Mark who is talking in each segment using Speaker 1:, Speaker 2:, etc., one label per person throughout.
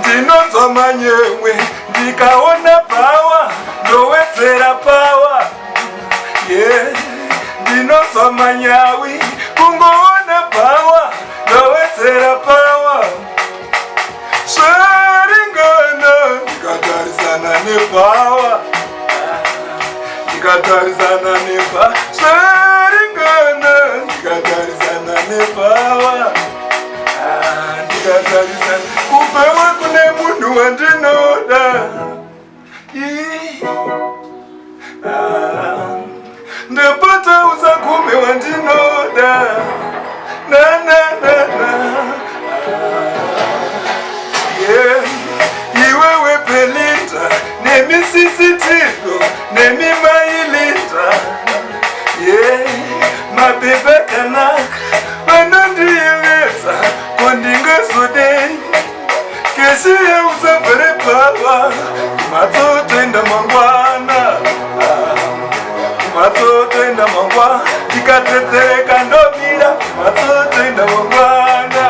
Speaker 1: ndinonzwa manyewe ndikaona pawa ndowedzera pawa ndinonzwa manyawi kungoona pawa ndowedzera pawa zvaringana ndikatarisana nepawa ndikatarisana nepawa zvaringana ndikatarisana nepawa ndikatarisana kupewa kune munhu wandinoda ndapata usakume wandinoda iwewe Belinda nemisisitiko nemimailinda mabebe kanaka vanondiyevedza kondingasodei keshiye usabvere pawa matsotoenda mangwana matsotoenda mangwana ndikatetereka ndomira matsotoenda mangwana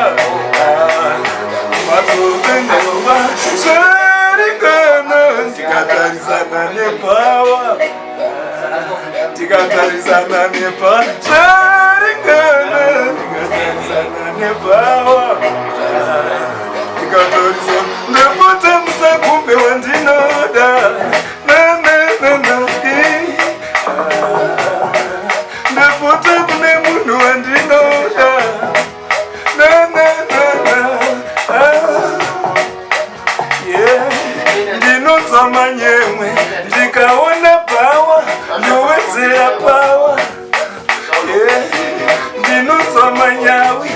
Speaker 1: matsotoenda mangwana zvaringana ndikatarisana nepawa ndikatarisana nepawa zvaringana ndikatarisana nepawa ndikatarisana ndapota musakumbe wandinoda ndapota kune munhu wandinoda ndinonzwa manyewe ndikaona pawa ndowedzera pawa ndinonzwa manyawi